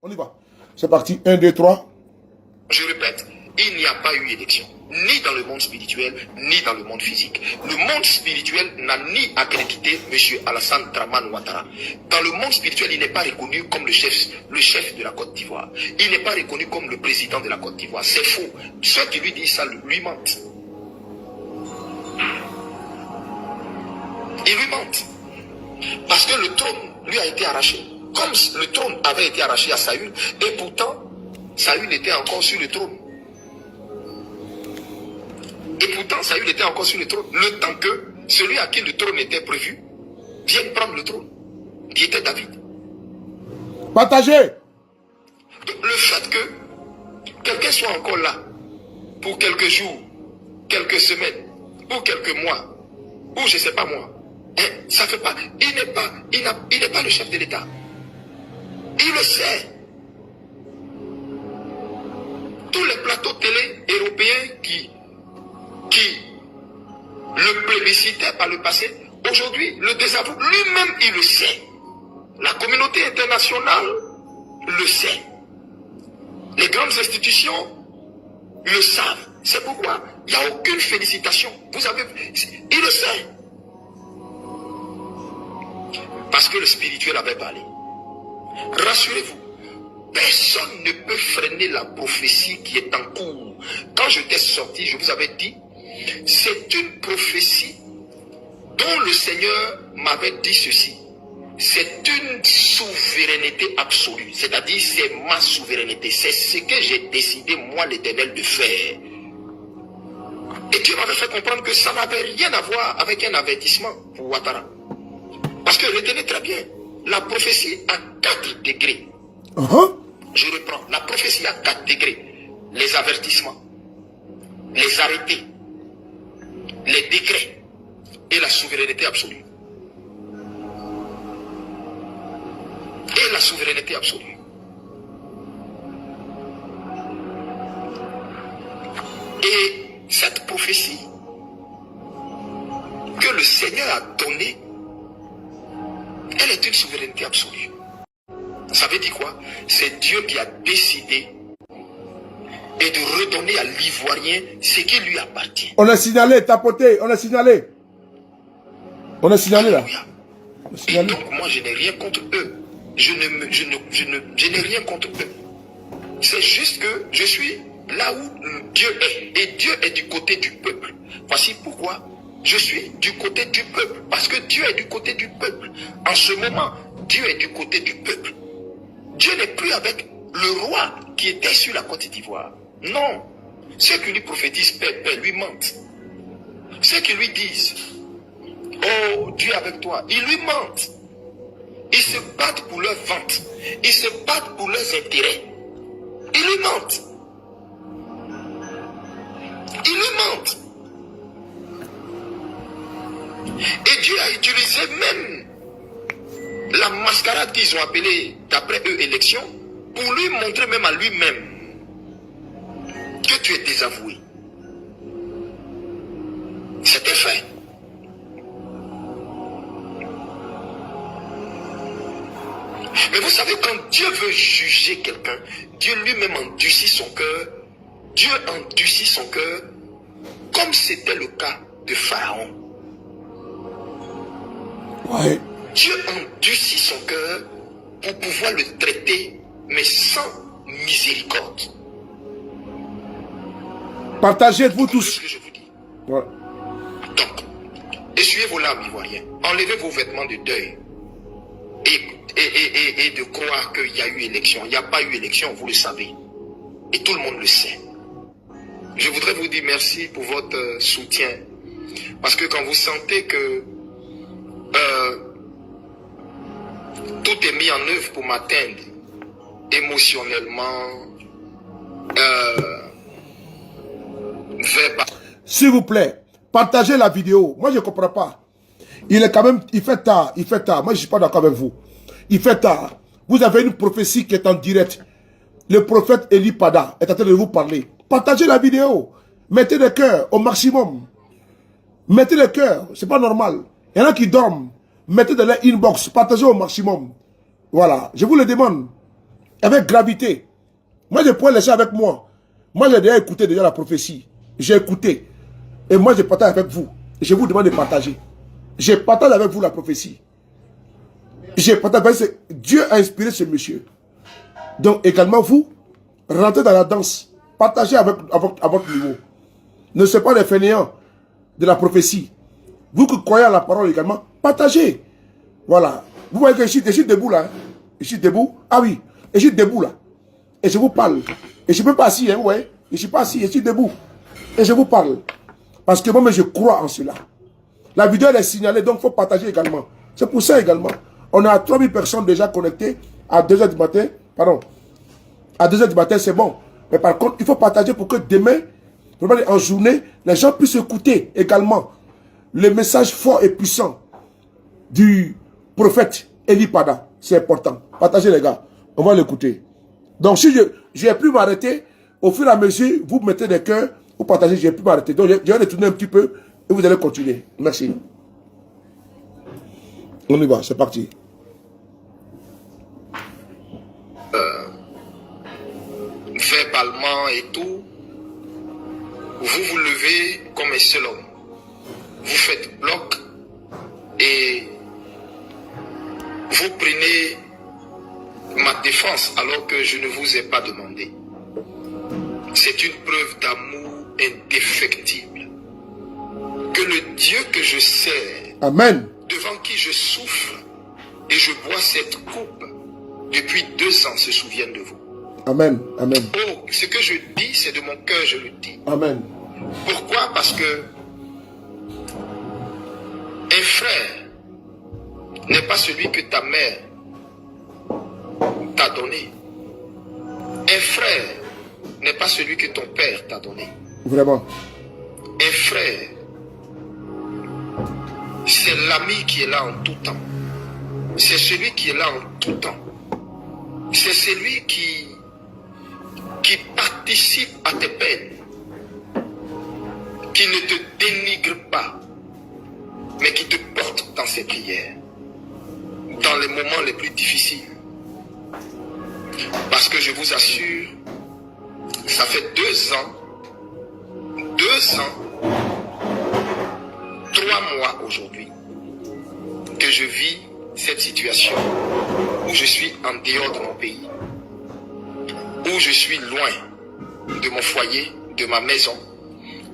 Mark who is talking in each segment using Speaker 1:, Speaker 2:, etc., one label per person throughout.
Speaker 1: On y va. C'est parti. 1, 2, 3.
Speaker 2: Je répète, il n'y a pas eu élection, ni dans le monde spirituel, ni dans le monde physique. Le monde spirituel n'a ni accrédité M. Alassane Dramane Ouattara. Dans le monde spirituel, il n'est pas reconnu comme le chef de la Côte d'Ivoire. Il n'est pas reconnu comme le président de la Côte d'Ivoire. C'est faux. Ceux qui lui disent ça lui mentent. Ils lui mentent. Parce que le trône lui a été arraché. Comme le trône avait été arraché à Saül, et pourtant, Saül était encore sur le trône. Et pourtant, Saül était encore sur le trône. Le temps que celui à qui le trône était prévu vienne prendre le trône, qui était David.
Speaker 1: Partagez.
Speaker 2: Le fait que quelqu'un soit encore là pour quelques jours, quelques semaines, ou quelques mois, ou je ne sais pas moi, ça fait pas. Il n'est pas le chef de l'État. Il le sait. Tous les plateaux télé européens qui le plébiscitaient par le passé, aujourd'hui le désavouent. Lui-même, il le sait. La communauté internationale le sait. Les grandes institutions le savent. C'est pourquoi il n'y a aucune félicitation. Vous avez, il le sait. Parce que le spirituel avait parlé. Rassurez-vous, personne ne peut freiner la prophétie qui est en cours. Quand je t'ai sorti, je vous avais dit, c'est une prophétie dont le Seigneur m'avait dit ceci. C'est une souveraineté absolue. C'est-à-dire, c'est ma souveraineté. C'est ce que j'ai décidé, moi, l'Éternel, de faire. Et Dieu m'avait fait comprendre que ça n'avait rien à voir avec un avertissement pour Ouattara. Parce que retenez très bien, la prophétie a 4 degrés. Je reprends, la prophétie a 4 degrés. Les avertissements, les arrêtés, les décrets et la souveraineté absolue. Et la souveraineté absolue. Et cette prophétie que le Seigneur a donnée, elle est une souveraineté absolue. Ça veut dire quoi? C'est Dieu qui a décidé et de redonner à l'Ivoirien ce qui lui appartient.
Speaker 1: On a signalé, tapoté, on a signalé. On a signalé là.
Speaker 2: On a signalé. Et donc moi je n'ai rien contre eux. Je n'ai rien contre eux. C'est juste que je suis là où Dieu est. Et Dieu est du côté du peuple. Voici pourquoi je suis du côté du peuple. Parce que Dieu est du côté du peuple. En ce moment, Dieu est du côté du peuple. Dieu n'est plus avec le roi qui était sur la Côte d'Ivoire. Non. Ceux qui lui prophétisent paix, paix, lui mentent. Ceux qui lui disent, oh, Dieu est avec toi, ils lui mentent. Ils se battent pour leur vente. Ils se battent pour leurs intérêts. Ils lui mentent. Ils lui mentent. Et Dieu a utilisé même la mascarade qu'ils ont appelée, d'après eux, élection, pour lui montrer même à lui-même que tu es désavoué. C'était fait. Mais vous savez, quand Dieu veut juger quelqu'un, Dieu lui-même endurcit son cœur. Dieu endurcit son cœur, comme c'était le cas de Pharaon.
Speaker 1: Ouais.
Speaker 2: Dieu endurcit son cœur pour pouvoir le traiter, mais sans miséricorde.
Speaker 1: Partagez vous tous.
Speaker 2: Ce que je vous dis.
Speaker 1: Ouais.
Speaker 2: Donc, essuyez vos larmes, Ivoiriens. Enlevez vos vêtements de deuil. Et de croire qu'il y a eu élection. Il n'y a pas eu élection, vous le savez. Et tout le monde le sait. Je voudrais vous dire merci pour votre soutien. Parce que quand vous sentez que tout est mis en œuvre pour m'atteindre émotionnellement,
Speaker 1: s'il vous plaît, partagez la vidéo. Moi, je ne comprends pas. Il est quand même, il fait tard. Moi, je ne suis pas d'accord avec vous. Il fait tard. Vous avez une prophétie qui est en direct. Le prophète Eli Pada est en train de vous parler. Partagez la vidéo. Mettez le cœur au maximum. Mettez le cœur. C'est pas normal. Il y en a qui dorment. Mettez de l'inbox. Partagez au maximum. Voilà. Je vous le demande. avec gravité. Moi, je pourrais laisser avec moi. Moi, j'ai déjà écouté la prophétie. J'ai écouté. Et moi, je partage avec vous. Je vous demande de partager. Je partage avec vous la prophétie. Je partage. Dieu a inspiré ce monsieur. Donc, également, vous, rentrez dans la danse. Partagez à votre niveau. Ne soyez pas des fainéants de la prophétie. Vous qui croyez à la parole également, partagez. Voilà. Vous voyez que je suis debout là. Hein? Je suis debout. Ah oui. Et je suis debout là. Et je vous parle. Et je ne peux pas assis, hein, vous voyez. Je ne suis pas assis, je suis debout. Et je vous parle. Parce que moi, je crois en cela. La vidéo elle est signalée, donc il faut partager également. C'est pour ça également. On a 3000 personnes déjà connectées à 2h du matin. Pardon. À 2h du matin, c'est bon. Mais par contre, il faut partager pour que demain, en journée, les gens puissent écouter également le message fort et puissant du prophète Eli Pada. C'est important. Partagez les gars. On va l'écouter. Donc si je n'ai plus m'arrêter, au fur et à mesure, vous mettez des cœurs, vous partagez, je n'ai plus m'arrêter. Donc je vais retourner un petit peu et vous allez continuer. Merci. On y va, c'est parti.
Speaker 2: Verbalement et tout, vous vous levez comme un seul homme. Vous faites bloc et vous prenez ma défense alors que je ne vous ai pas demandé. C'est une preuve d'amour indéfectible. Que le Dieu que je sers,
Speaker 1: Amen,
Speaker 2: devant qui je souffre et je bois cette coupe depuis 2 ans, se souvienne de vous.
Speaker 1: Amen, amen.
Speaker 2: Oh, ce que je dis, c'est de mon cœur, je le dis.
Speaker 1: Amen.
Speaker 2: Pourquoi? Parce que un frère n'est pas celui que ta mère t'a donné. Un frère n'est pas celui que ton père t'a donné.
Speaker 1: Vraiment.
Speaker 2: Un frère, c'est l'ami qui est là en tout temps. C'est celui qui est là en tout temps. C'est celui qui participe à tes peines, qui ne te dénigre pas, mais qui te porte dans ses prières, dans les moments les plus difficiles. Parce que je vous assure, ça fait 2 ans, 3 mois aujourd'hui, que je vis cette situation où je suis en dehors de mon pays, où je suis loin de mon foyer, de ma maison,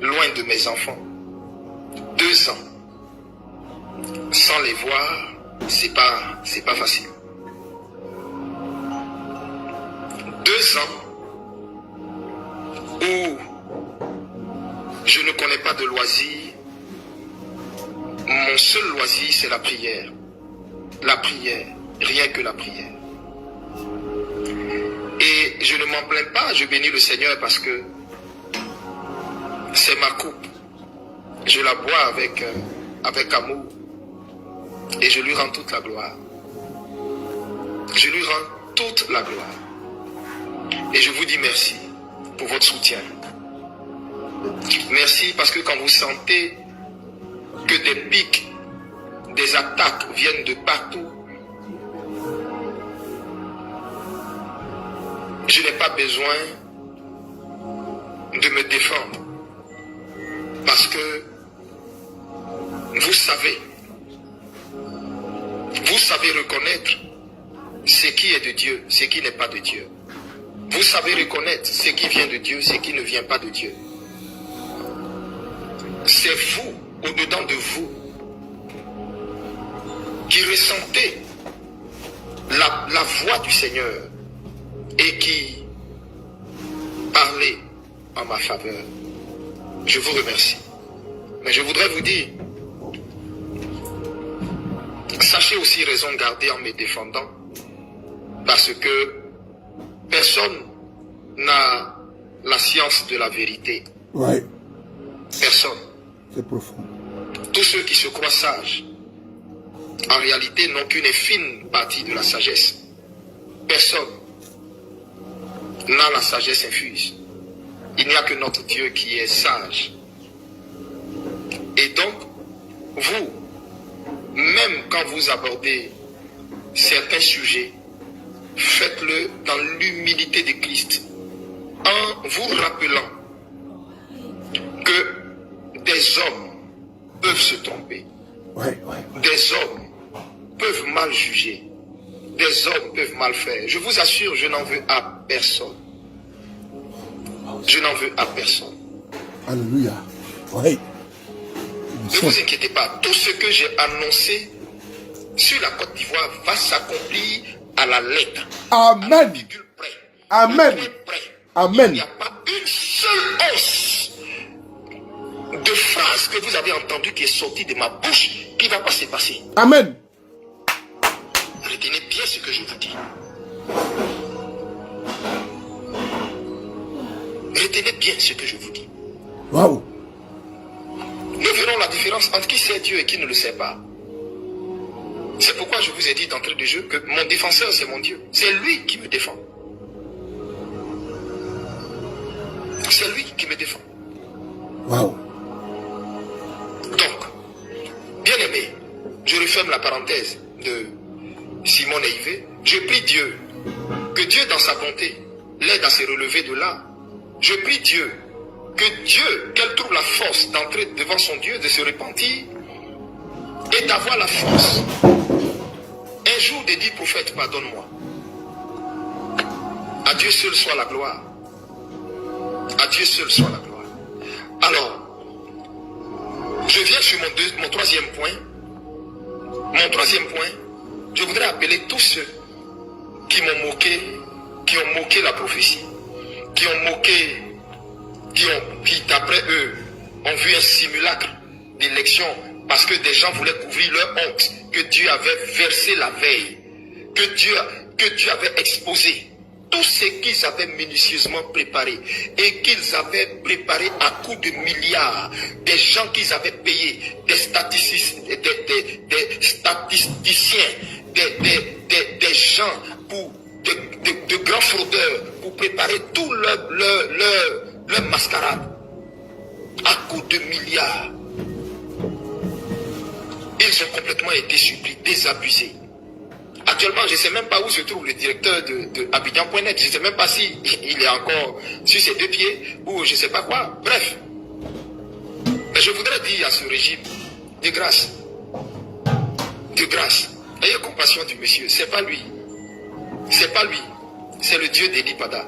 Speaker 2: loin de mes enfants. 2 ans sans les voir, c'est pas facile. 2 ans où je ne connais pas de loisir. Mon seul loisir, c'est la prière. La prière, rien que la prière. Et je ne m'en plains pas, je bénis le Seigneur parce que c'est ma coupe. Je la bois avec amour. Et je lui rends toute la gloire. Je lui rends toute la gloire. Et je vous dis merci pour votre soutien. Merci parce que quand vous sentez que des pics, des attaques viennent de partout, je n'ai pas besoin de me défendre. Parce que vous savez reconnaître ce qui est de Dieu, ce qui n'est pas de Dieu. Vous savez reconnaître ce qui vient de Dieu, ce qui ne vient pas de Dieu. C'est vous, au-dedans de vous, qui ressentez la voix du Seigneur et qui parlez en ma faveur. Je vous remercie. Mais je voudrais vous dire, sachez aussi raison garder en me défendant, parce que personne n'a la science de la vérité.
Speaker 1: Ouais.
Speaker 2: Personne.
Speaker 1: C'est profond.
Speaker 2: Tous ceux qui se croient sages, en réalité, n'ont qu'une infime partie de la sagesse. Personne n'a la sagesse infuse. Il n'y a que notre Dieu qui est sage. Et donc, vous, même quand vous abordez certains sujets, faites-le dans l'humilité de Christ, en vous rappelant que des hommes peuvent se tromper, des hommes peuvent mal juger, des hommes peuvent mal faire. Je vous assure, je n'en veux à personne. Je n'en veux à personne.
Speaker 1: Alléluia. Oui.
Speaker 2: Ne vous inquiétez pas, tout ce que j'ai annoncé sur la Côte d'Ivoire va s'accomplir à la lettre.
Speaker 1: Amen.
Speaker 2: À la virgule près.
Speaker 1: Amen.
Speaker 2: Près.
Speaker 1: Amen.
Speaker 2: Il n'y a pas une seule hausse de phrase que vous avez entendue qui est sortie de ma bouche qui ne va pas se passer.
Speaker 1: Amen.
Speaker 2: Retenez bien ce que je vous dis. Retenez bien ce que je vous dis.
Speaker 1: Waouh.
Speaker 2: Nous verrons la différence entre qui sait Dieu et qui ne le sait pas. C'est pourquoi je vous ai dit d'entrée de jeu que mon défenseur, c'est mon Dieu. C'est lui qui me défend. C'est lui qui me défend.
Speaker 1: Waouh.
Speaker 2: Donc, bien aimé, je referme la parenthèse de Simon et Yves. Je prie Dieu, que Dieu dans sa bonté l'aide à se relever de là. Je prie Dieu, qu'elle trouve la force d'entrer devant son Dieu, de se repentir et d'avoir la force un jour de dire, prophète, pardonne-moi. À Dieu seul soit la gloire. À Dieu seul soit la gloire. Alors, je viens sur mon troisième point. Mon troisième point, je voudrais appeler tous ceux qui m'ont moqué, qui ont moqué la prophétie, qui ont moqué, qui d'après eux ont vu un simulacre d'élection parce que des gens voulaient couvrir leur honte que Dieu avait versé la veille, que Dieu avait exposé. Tout ce qu'ils avaient minutieusement préparé et qu'ils avaient préparé à coups de milliards, des gens qu'ils avaient payés, des statisticiens, des gens de grands fraudeurs pour préparer tout leur mascarade à coups de milliards. Ils ont complètement été surpris, désabusés. Actuellement, je ne sais même pas où se trouve le directeur de Abidjan.net. Je ne sais même pas si il est encore sur ses deux pieds ou je ne sais pas quoi. Bref. Mais je voudrais dire à ce régime, de grâce, ayez compassion du monsieur. C'est pas lui. C'est pas lui. C'est le Dieu d'Eli Pada.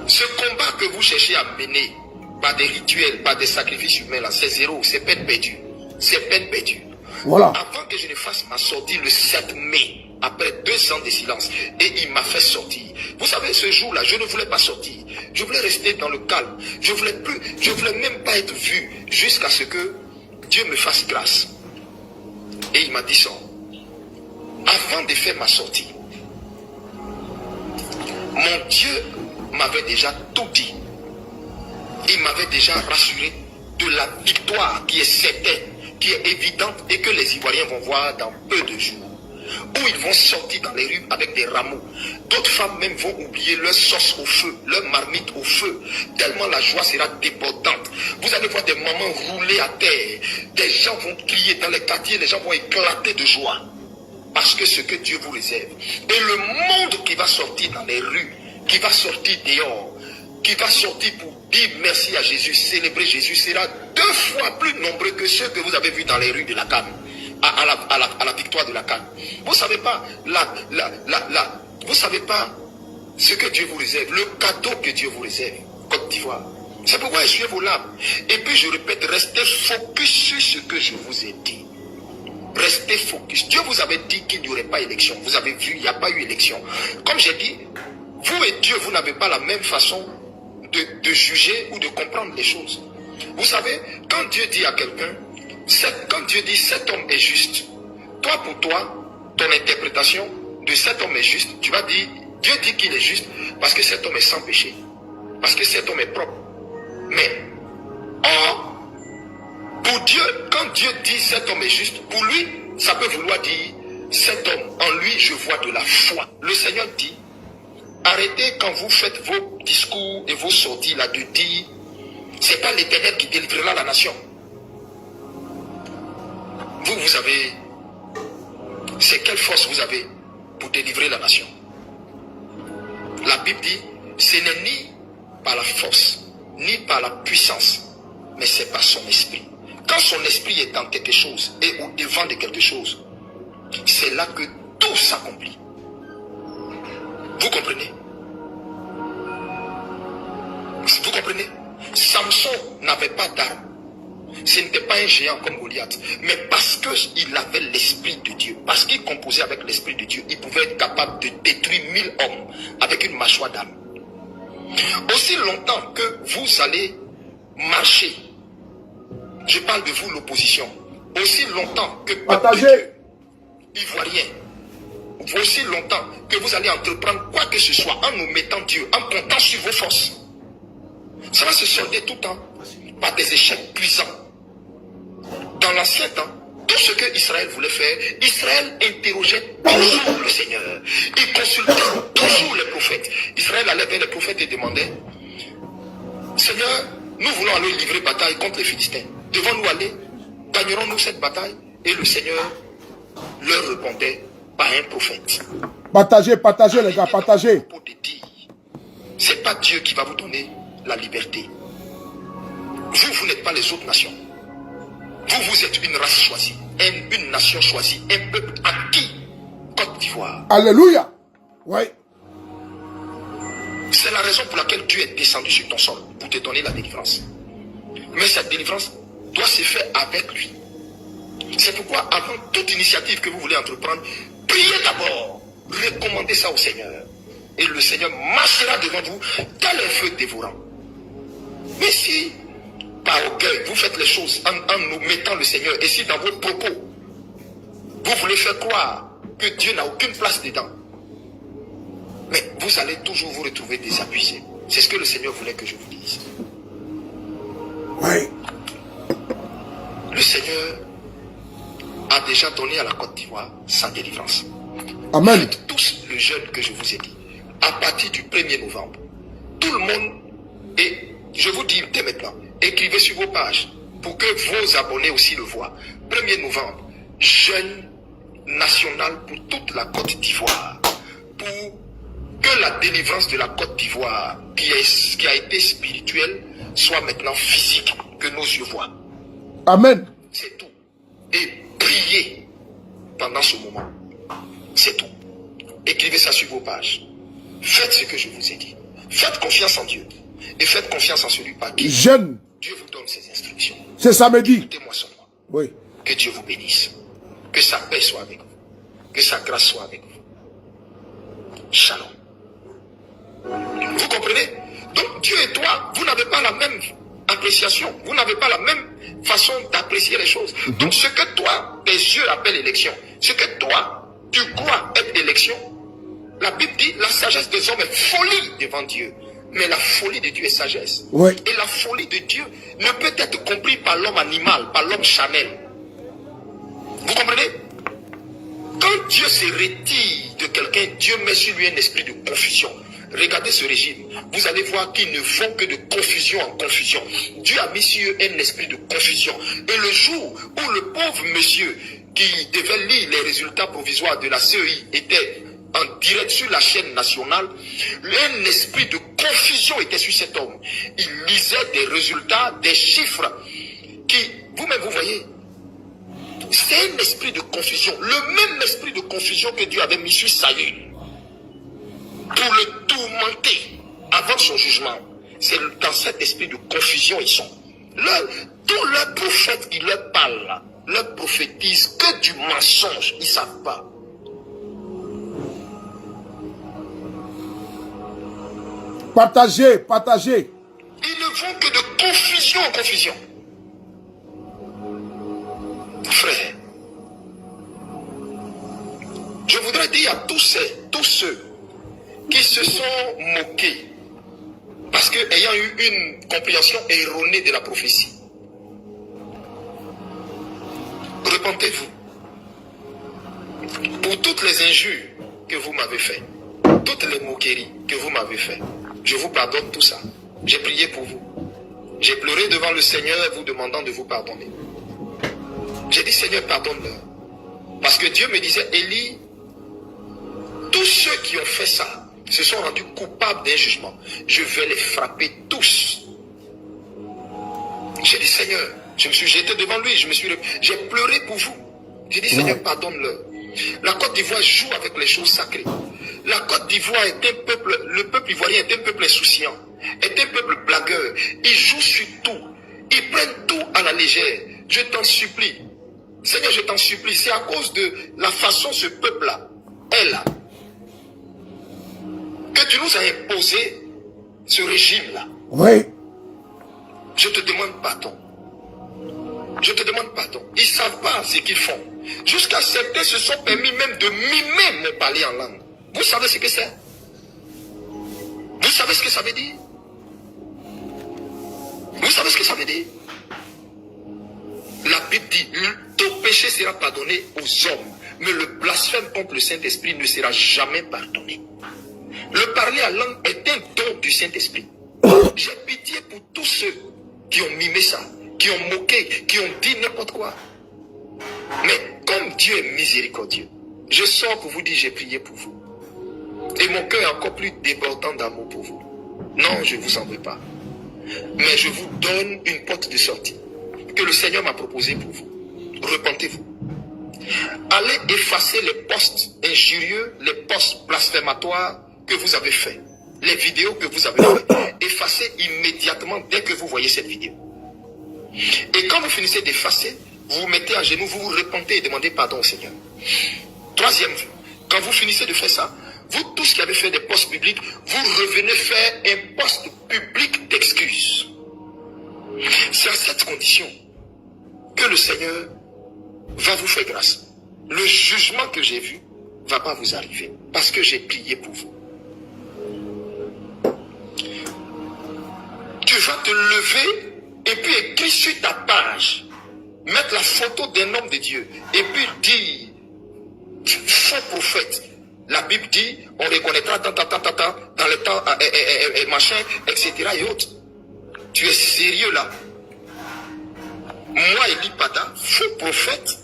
Speaker 2: Ce combat que vous cherchez à mener par des rituels, par des sacrifices humains, là, c'est zéro. C'est peine perdue. C'est peine perdue.
Speaker 1: Voilà.
Speaker 2: Avant que je ne fasse ma sortie le 7 mai, après 2 ans de silence, et il m'a fait sortir. Vous savez, ce jour-là, je ne voulais pas sortir. Je voulais rester dans le calme. Je voulais même pas être vu jusqu'à ce que Dieu me fasse grâce. Et il m'a dit ça. Avant de faire ma sortie, mon Dieu m'avait déjà tout dit. Il m'avait déjà rassuré de la victoire qui est certaine, qui est évidente et que les Ivoiriens vont voir dans peu de jours. Où ils vont sortir dans les rues avec des rameaux. D'autres femmes même vont oublier leur sauce au feu, leur marmite au feu. Tellement la joie sera débordante. Vous allez voir des mamans rouler à terre. Des gens vont crier dans les quartiers, les gens vont éclater de joie. Parce que ce que Dieu vous réserve. Et le monde qui va sortir dans les rues, qui va sortir dehors, qui va sortir pour dire merci à Jésus, célébrer Jésus, sera 2 fois plus nombreux que ceux que vous avez vus dans les rues de la Cannes, à la victoire de la Cannes. Vous ne savez pas, vous savez pas ce que Dieu vous réserve, le cadeau que Dieu vous réserve, Côte d'Ivoire. C'est pourquoi essuyez vos larmes. Et puis je répète, restez focus sur ce que je vous ai dit. Restez focus. Dieu vous avait dit qu'il n'y aurait pas élection. Vous avez vu, il n'y a pas eu élection. Comme j'ai dit, vous et Dieu, vous n'avez pas la même façon de juger ou de comprendre les choses. Vous savez, quand Dieu dit à quelqu'un, quand Dieu dit cet homme est juste, toi pour toi, ton interprétation de cet homme est juste, tu vas dire, Dieu dit qu'il est juste parce que cet homme est sans péché, parce que cet homme est propre. Mais, or, pour Dieu, quand Dieu dit cet homme est juste, pour lui, ça peut vouloir dire, cet homme, en lui, je vois de la foi. Le Seigneur dit, arrêtez quand vous faites vos discours et vos sorties là de dire, c'est pas l'Éternel qui délivrera la nation. Vous avez, c'est quelle force vous avez pour délivrer la nation. La Bible dit, ce n'est ni par la force, ni par la puissance, mais c'est par son esprit. Quand son esprit est dans quelque chose et au devant de quelque chose, c'est là que tout s'accomplit. Vous comprenez? Vous comprenez? Samson n'avait pas d'armes. Ce n'était pas un géant comme Goliath. Mais parce qu'il avait l'esprit de Dieu, parce qu'il composait avec l'esprit de Dieu, il pouvait être capable de détruire 1000 hommes avec une mâchoire d'âme. Aussi longtemps que vous allez marcher, je parle de vous l'opposition, aussi longtemps que
Speaker 1: partagez,
Speaker 2: ivoirien, aussi longtemps que vous allez entreprendre quoi que ce soit en omettant Dieu, en comptant sur vos forces, ça va se solder tout le temps par des échecs cuisants. Dans l'ancien temps, tout ce que Israël voulait faire, Israël interrogeait toujours le Seigneur. Il consultait toujours les prophètes. Israël allait vers les prophètes et demandait, Seigneur, nous voulons aller livrer bataille contre les Philistins. Devons-nous aller? Gagnerons-nous cette bataille? Et le Seigneur leur répondait par un prophète.
Speaker 1: Partagez, partagez les gars, partagez.
Speaker 2: C'est pas Dieu qui va vous donner la liberté. Vous n'êtes pas les autres nations. Vous êtes une race choisie, une nation choisie, un peuple acquis. Côte d'Ivoire.
Speaker 1: Alléluia. Oui.
Speaker 2: C'est la raison pour laquelle Dieu est descendu sur ton sol, pour te donner la délivrance. Mais cette délivrance doit se faire avec lui. C'est pourquoi, avant toute initiative que vous voulez entreprendre, priez d'abord, recommandez ça au Seigneur. Et le Seigneur marchera devant vous tel un feu dévorant. Mais si, par orgueil, vous faites les choses en omettant le Seigneur, et si dans vos propos, vous voulez faire croire que Dieu n'a aucune place dedans, mais vous allez toujours vous retrouver désabusé. C'est ce que le Seigneur voulait que je vous dise.
Speaker 1: Oui.
Speaker 2: Le Seigneur a déjà donné à la Côte d'Ivoire sa délivrance.
Speaker 1: Amen.
Speaker 2: Faites tous le jeûne que je vous ai dit. À partir du 1er novembre, tout le monde, et je vous dis dès maintenant, écrivez sur vos pages pour que vos abonnés aussi le voient. 1er novembre, jeûne national pour toute la Côte d'Ivoire. Pour que la délivrance de la Côte d'Ivoire, qui a été spirituelle, soit maintenant physique, que nos yeux voient.
Speaker 1: Amen.
Speaker 2: C'est tout. Et priez pendant ce moment. C'est tout. Écrivez ça sur vos pages. Faites ce que je vous ai dit. Faites confiance en Dieu. Et faites confiance en celui par qui
Speaker 1: Jeune.
Speaker 2: Dieu vous donne ses instructions.
Speaker 1: C'est samedi.
Speaker 2: Écoutez-moi seulement.
Speaker 1: Oui.
Speaker 2: Que Dieu vous bénisse. Que sa paix soit avec vous. Que sa grâce soit avec vous. Shalom. Vous comprenez? Donc Dieu et toi, vous n'avez pas la même appréciation. Vous n'avez pas la même façon d'apprécier les choses. Donc ce que toi, tes yeux appellent élection, ce que toi, tu crois être élection, la Bible dit la sagesse des hommes est folie devant Dieu. Mais la folie de Dieu est sagesse.
Speaker 1: Oui.
Speaker 2: Et la folie de Dieu ne peut être comprise par l'homme animal, par l'homme charnel. Vous comprenez? Quand Dieu se retire de quelqu'un, Dieu met sur lui un esprit de confusion. Regardez ce régime. Vous allez voir qu'ils ne font que de confusion en confusion. Dieu a mis sur eux un esprit de confusion. Et le jour où le pauvre monsieur qui devait lire les résultats provisoires de la CEI était en direct sur la chaîne nationale, un esprit de confusion était sur cet homme. Il lisait des résultats, des chiffres qui, vous-même vous voyez, c'est un esprit de confusion. Le même esprit de confusion que Dieu avait mis sur Saül pour le tourmenter avant son jugement. C'est dans cet esprit de confusion ils sont. Tous leurs prophètes qui leur parlent, leur prophétisent que du mensonge. Ils ne savent pas.
Speaker 1: Partagez, partagez.
Speaker 2: Ils ne vont que de confusion en confusion. Frère, je voudrais dire à tous ceux qui se sont moqués parce que ayant eu une compréhension erronée de la prophétie, repentez-vous pour toutes les injures que vous m'avez faites, toutes les moqueries que vous m'avez faites. Je vous pardonne tout ça. J'ai prié pour vous. J'ai pleuré devant le Seigneur vous demandant de vous pardonner. J'ai dit, Seigneur, pardonne-leur. Parce que Dieu me disait, Élie, tous ceux qui ont fait ça se sont rendus coupables d'un jugement. Je vais les frapper tous. J'ai dit, Seigneur, je me suis jeté devant lui, j'ai pleuré pour vous. J'ai dit, Seigneur, pardonne-leur. La Côte d'Ivoire joue avec les choses sacrées. La Côte d'Ivoire est un peuple, le peuple ivoirien est un peuple insouciant, est un peuple blagueur. Ils jouent sur tout. Ils prennent tout à la légère. Je t'en supplie. Seigneur, je t'en supplie. C'est à cause de la façon ce peuple-là est là que tu nous as imposé ce régime-là.
Speaker 1: Oui.
Speaker 2: Je te demande pardon. Je te demande pardon. Ils ne savent pas ce qu'ils font. Jusqu'à certains se sont permis même de mimer mon parler en langue. Vous savez ce que c'est? Vous savez ce que ça veut dire? Vous savez ce que ça veut dire? La Bible dit, tout péché sera pardonné aux hommes, mais le blasphème contre le Saint-Esprit ne sera jamais pardonné. Le parler en langue est un don du Saint-Esprit. J'ai pitié pour tous ceux qui ont mimé ça, qui ont moqué, qui ont dit n'importe quoi. Mais comme Dieu est miséricordieux, je sors pour vous dire, j'ai prié pour vous. Et mon cœur est encore plus débordant d'amour pour vous. Non, je ne vous en veux pas. Mais je vous donne une porte de sortie que le Seigneur m'a proposée pour vous. Repentez-vous. Allez effacer les posts injurieux, les posts blasphématoires que vous avez faits. Les vidéos que vous avez faites. Effacez immédiatement dès que vous voyez cette vidéo. Et quand vous finissez d'effacer, vous vous mettez à genoux, vous vous repentez et demandez pardon au Seigneur. Troisième vue, quand vous finissez de faire ça, vous tous qui avez fait des posts publics, vous revenez faire un post public d'excuses. C'est à cette condition que le Seigneur va vous faire grâce. Le jugement que j'ai vu ne va pas vous arriver parce que j'ai prié pour vous. Tu vas te lever et puis écrire sur ta page, mettre la photo d'un homme de Dieu et puis dire, faux prophète. La Bible dit, on reconnaîtra dans le temps, machin, etc. et autres. Tu es sérieux là? Moi, Eli Pada, faux prophète,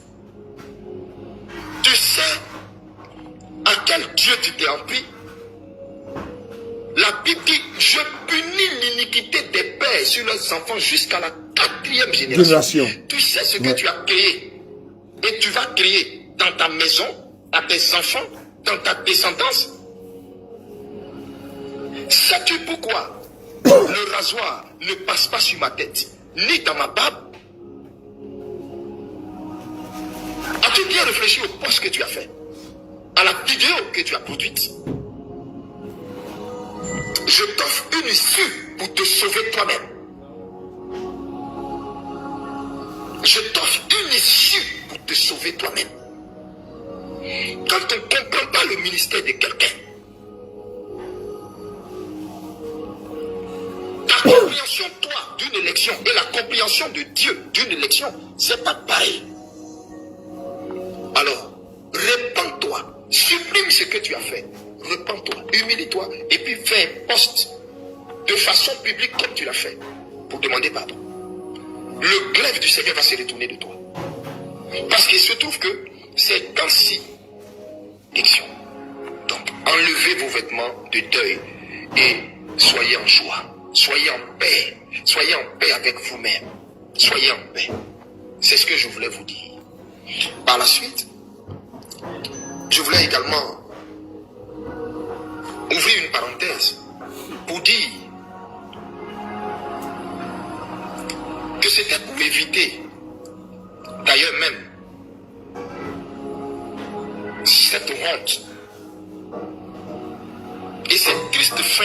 Speaker 2: tu sais à quel Dieu tu t'es empris? La Bible dit, je punis l'iniquité des pères sur leurs enfants jusqu'à la 4e génération. Tu sais ce que tu as créé et tu vas créer dans ta maison, à tes enfants, dans ta descendance. Sais-tu pourquoi le rasoir ne passe pas sur ma tête, ni dans ma barbe? As-tu bien réfléchi au poste que tu as fait, à la vidéo que tu as produite? Je t'offre une issue pour te sauver toi-même. Je t'offre une issue pour te sauver toi-même. Quand on ne comprend pas le ministère de quelqu'un, ta compréhension, toi, d'une élection et la compréhension de Dieu d'une élection, c'est pas pareil. Alors, répands-toi, supprime ce que tu as fait, repens-toi, humilie-toi, et puis fais un post de façon publique comme tu l'as fait, pour demander pardon. Le glaive du Seigneur va se retourner de toi. Parce qu'il se trouve que c'est ainsi. Donc, enlevez vos vêtements de deuil et soyez en joie, soyez en paix avec vous-même, soyez en paix. C'est ce que je voulais vous dire. Par la suite, je voulais également ouvrir une parenthèse pour dire que c'était pour éviter, d'ailleurs même, cette honte et cette triste fin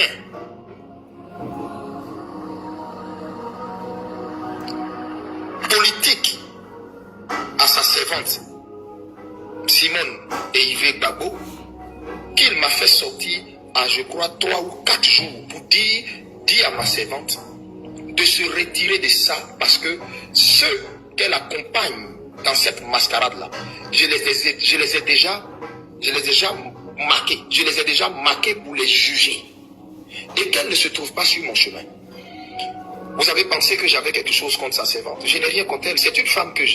Speaker 2: politique à sa servante Simone et Yves Gbagbo, qu'il m'a fait sortir à, je crois, 3 ou 4 jours pour dire à ma servante de se retirer de ça, parce que ceux qu'elle accompagne dans cette mascarade-là, je les ai déjà marqués. Je les ai déjà marqués pour les juger. Et qu'elle ne se trouve pas sur mon chemin. Vous avez pensé que j'avais quelque chose contre sa servante. Je n'ai rien contre elle. C'est une femme que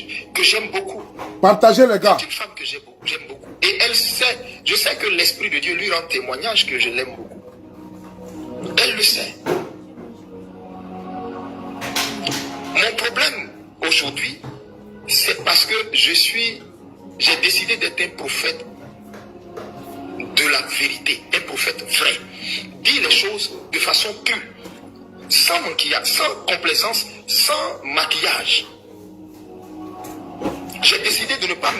Speaker 2: j'aime beaucoup.
Speaker 1: Partagez les gars.
Speaker 2: C'est une femme que j'aime beaucoup. Et elle sait, je sais que l'Esprit de Dieu lui rend témoignage que je l'aime beaucoup. Elle le sait. Mon problème aujourd'hui, c'est parce que j'ai décidé d'être un prophète de la vérité, un prophète vrai. Dire les choses de façon pure, sans maquillage, sans complaisance, sans maquillage. J'ai décidé de ne pas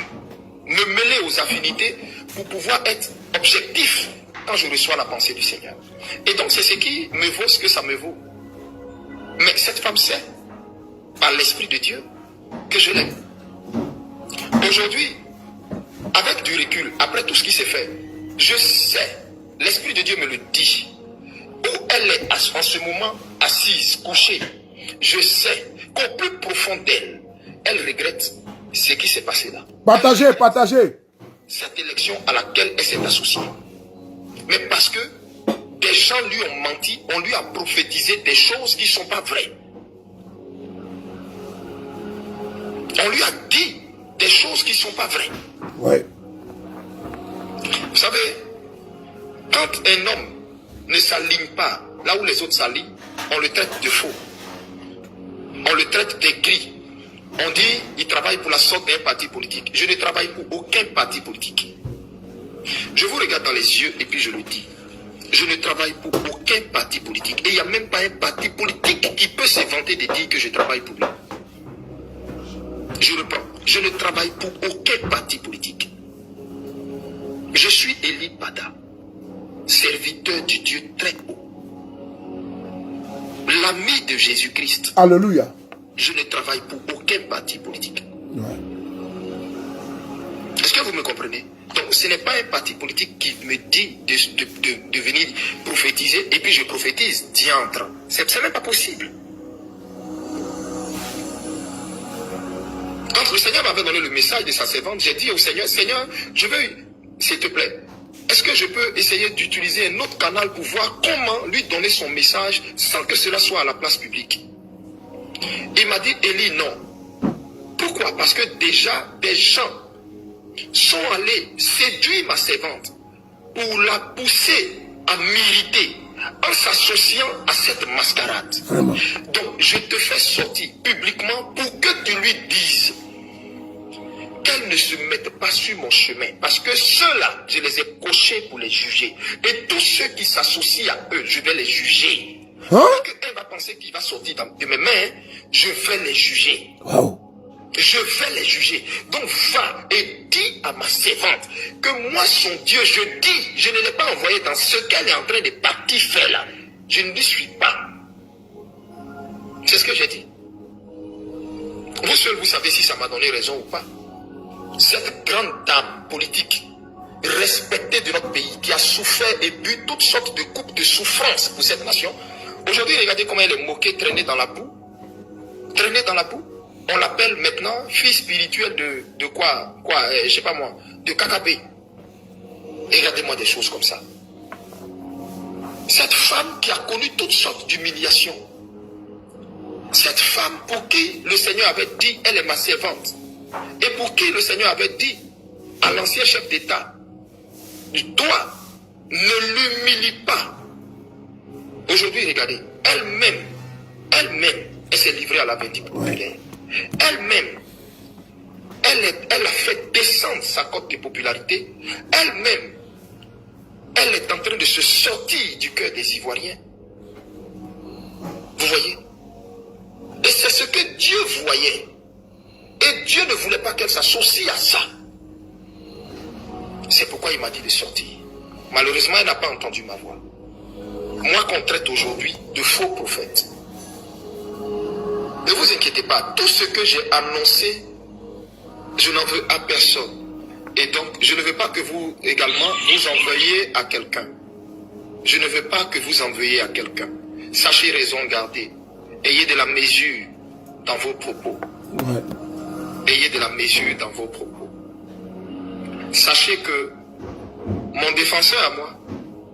Speaker 2: me mêler aux affinités pour pouvoir être objectif quand je reçois la pensée du Seigneur. Et donc c'est ce qui me vaut ce que ça me vaut. Mais cette femme sait, par l'Esprit de Dieu, que je l'aime. Aujourd'hui, avec du recul, après tout ce qui s'est fait, je sais, l'Esprit de Dieu me le dit, où elle est en ce moment assise, couchée, je sais qu'au plus profond d'elle, elle regrette ce qui s'est passé là.
Speaker 1: Partagez, partagez.
Speaker 2: Cette élection à laquelle elle s'est associée. Mais parce que des gens lui ont menti, on lui a prophétisé des choses qui ne sont pas vraies. On lui a dit des choses qui ne sont pas vraies.
Speaker 1: Ouais.
Speaker 2: Vous savez, quand un homme ne s'aligne pas là où les autres s'alignent, on le traite de faux. On le traite d'aigri. On dit il travaille pour la sorte d'un parti politique. Je ne travaille pour aucun parti politique. Je vous regarde dans les yeux et puis je le dis. Je ne travaille pour aucun parti politique. Et il n'y a même pas un parti politique qui peut se vanter de dire que je travaille pour lui. Je reprends. Je ne travaille pour aucun parti politique. Je suis Élie Bada, serviteur du Dieu très haut. L'ami de Jésus-Christ.
Speaker 1: Alléluia.
Speaker 2: Je ne travaille pour aucun parti politique.
Speaker 1: Ouais.
Speaker 2: Est-ce que vous me comprenez? Donc ce n'est pas un parti politique qui me dit de venir prophétiser et puis je prophétise, diantre. C'est même pas possible. Quand le Seigneur m'avait donné le message de sa servante, j'ai dit au Seigneur, Seigneur, je veux, s'il te plaît, est-ce que je peux essayer d'utiliser un autre canal pour voir comment lui donner son message sans que cela soit à la place publique? Il m'a dit, Élie, non. Pourquoi? Parce que déjà, des gens sont allés séduire ma servante pour la pousser à militer en s'associant à cette mascarade.
Speaker 1: Vraiment.
Speaker 2: Donc, je te fais sortir publiquement pour que tu lui dises qu'elle ne se mette pas sur mon chemin. Parce que ceux-là, je les ai cochés pour les juger. Et tous ceux qui s'associent à eux, je vais les juger.
Speaker 1: Hein?
Speaker 2: Elle va penser qu'il va sortir de mes mains, je vais les juger.
Speaker 1: Wow.
Speaker 2: Je vais les juger. Donc va et dis à ma servante que moi, son Dieu, je ne l'ai pas envoyé dans ce qu'elle est en train de partir faire là. Je ne lui suis pas. C'est ce que j'ai dit. Vous seul, vous savez si ça m'a donné raison ou pas. Cette grande dame politique, respectée de notre pays, qui a souffert et bu toutes sortes de coupes de souffrance pour cette nation. Aujourd'hui, regardez comment elle est moquée, traînée dans la boue. Traînée dans la boue. On l'appelle maintenant fille spirituelle de quoi, je sais pas moi, de Kakabé. Et regardez-moi des choses comme ça. Cette femme qui a connu toutes sortes d'humiliations. Cette femme pour qui le Seigneur avait dit, elle est ma servante. Et pour qui le Seigneur avait dit à l'ancien chef d'État, toi, ne l'humilie pas. Aujourd'hui, regardez, elle-même, elle s'est livrée à la vindicte populaire. Elle-même, elle a fait descendre sa cote de popularité. Elle-même, elle est en train de se sortir du cœur des Ivoiriens. Vous voyez? Et c'est ce que Dieu voyait. Et Dieu ne voulait pas qu'elle s'associe à ça. C'est pourquoi il m'a dit de sortir. Malheureusement, elle n'a pas entendu ma voix. Moi qu'on traite aujourd'hui de faux prophètes. Ne vous inquiétez pas, tout ce que j'ai annoncé, je n'en veux à personne. Et donc, je ne veux pas que vous, également, vous envoyiez à quelqu'un. Je ne veux pas que vous envoyiez à quelqu'un. Sachez raison garder. Ayez de la mesure dans vos propos.
Speaker 1: Ouais.
Speaker 2: Ayez de la mesure dans vos propos. Sachez que mon défenseur à moi,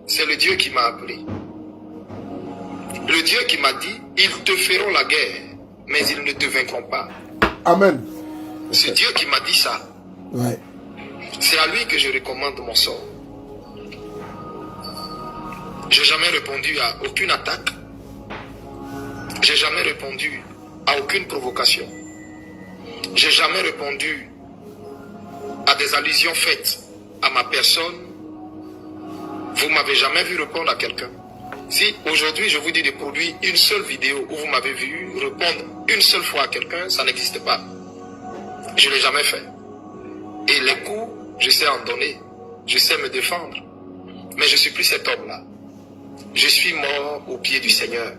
Speaker 2: c'est le Dieu qui m'a appelé. Le Dieu qui m'a dit, ils te feront la guerre, mais ils ne te vaincront pas.
Speaker 1: Amen.
Speaker 2: C'est Dieu qui m'a dit ça.
Speaker 1: Ouais.
Speaker 2: C'est à lui que je recommande mon sort. J'ai jamais répondu à aucune attaque. J'ai jamais répondu à aucune provocation. J'ai jamais répondu à des allusions faites à ma personne. Vous m'avez jamais vu répondre à quelqu'un. Si aujourd'hui je vous dis de produire une seule vidéo où vous m'avez vu répondre une seule fois à quelqu'un, ça n'existe pas. Je ne l'ai jamais fait. Et les coups, je sais en donner. Je sais me défendre. Mais je ne suis plus cet homme-là. Je suis mort au pied du Seigneur.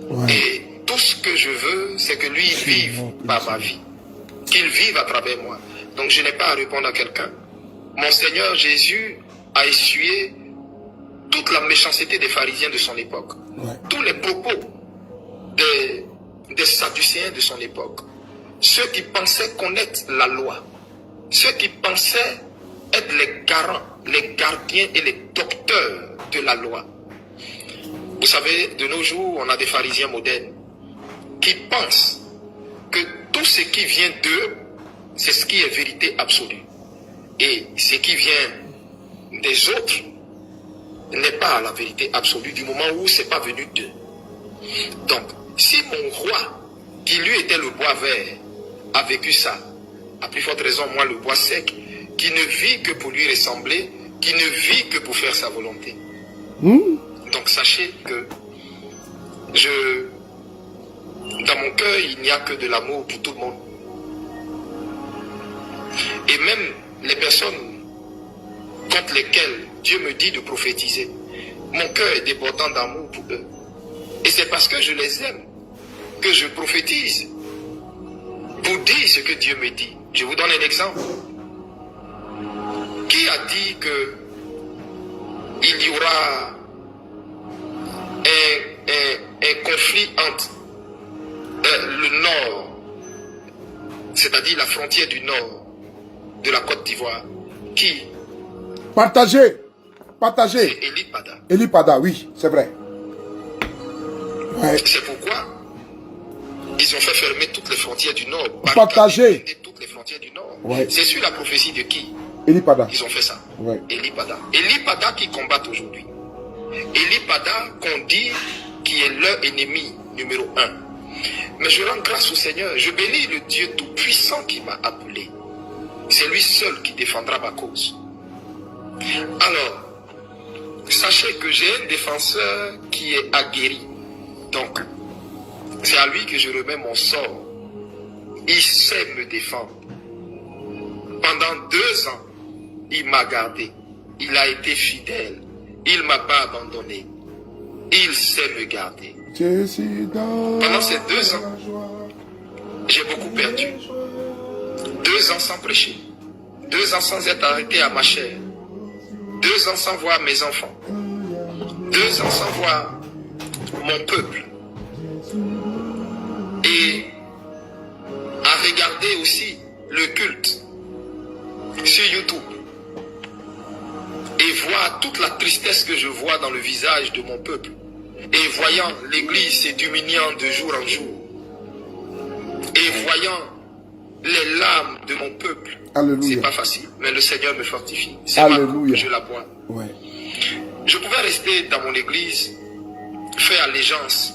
Speaker 2: Ouais. Et tout ce que je veux, c'est que lui vive par ma vie. Qu'il vive à travers moi. Donc je n'ai pas à répondre à quelqu'un. Mon Seigneur Jésus a essuyé toute la méchanceté des pharisiens de son époque. Ouais. Tous les propos des sadducéens de son époque. Ceux qui pensaient connaître la loi. Ceux qui pensaient être les garants, les gardiens et les docteurs de la loi. Vous savez, de nos jours, on a des pharisiens modernes qui pensent que tout ce qui vient d'eux, c'est ce qui est vérité absolue. Et ce qui vient des autres n'est pas la vérité absolue du moment où ce n'est pas venu d'eux. Donc, si mon roi, qui lui était le bois vert, a vécu ça, à plus forte raison, moi, le bois sec, qui ne vit que pour lui ressembler, qui ne vit que pour faire sa volonté. Donc, sachez que dans mon cœur, il n'y a que de l'amour pour tout le monde. Et même les personnes contre lesquelles Dieu me dit de prophétiser, mon cœur est débordant d'amour pour eux. Et c'est parce que je les aime que je prophétise pour dire ce que Dieu me dit. Je vous donne un exemple. Qui a dit que il y aura un conflit entre le nord, c'est-à-dire la frontière du nord de la Côte d'Ivoire? Qui?
Speaker 1: Partagez. Partagez.
Speaker 2: C'est Eli Pada.
Speaker 1: Eli Pada, oui, c'est vrai. Ouais.
Speaker 2: C'est pourquoi ils ont fait fermer toutes les frontières du nord.
Speaker 1: Partagez.
Speaker 2: Toutes les frontières du nord.
Speaker 1: Ouais.
Speaker 2: C'est sur la prophétie de qui?
Speaker 1: Eli Pada.
Speaker 2: Ils ont fait ça.
Speaker 1: Ouais.
Speaker 2: Eli Pada. Eli Pada qui combattent aujourd'hui. Eli Pada qu'on dit qui est leur ennemi numéro 1. Mais je rends grâce au Seigneur. Je bénis le Dieu Tout-Puissant qui m'a appelé. C'est lui seul qui défendra ma cause. Alors, sachez que j'ai un défenseur qui est aguerri. Donc, c'est à lui que je remets mon sort. Il sait me défendre. Pendant 2 ans, il m'a gardé. Il a été fidèle. Il ne m'a pas abandonné. Il sait me garder. Pendant ces 2 ans, j'ai beaucoup perdu. 2 ans sans prêcher. 2 ans sans être arrêté à ma chair. 2 ans sans voir mes enfants. 2 ans sans voir mon peuple. Et à regarder aussi le culte sur YouTube. Et voir toute la tristesse que je vois dans le visage de mon peuple. Et voyant l'église se diminuant de jour en jour. Et voyant les larmes de mon peuple.
Speaker 1: Alléluia.
Speaker 2: C'est pas facile, mais le Seigneur me fortifie. C'est ma coupe que je la bois.
Speaker 1: Ouais.
Speaker 2: Je pouvais rester dans mon église, faire allégeance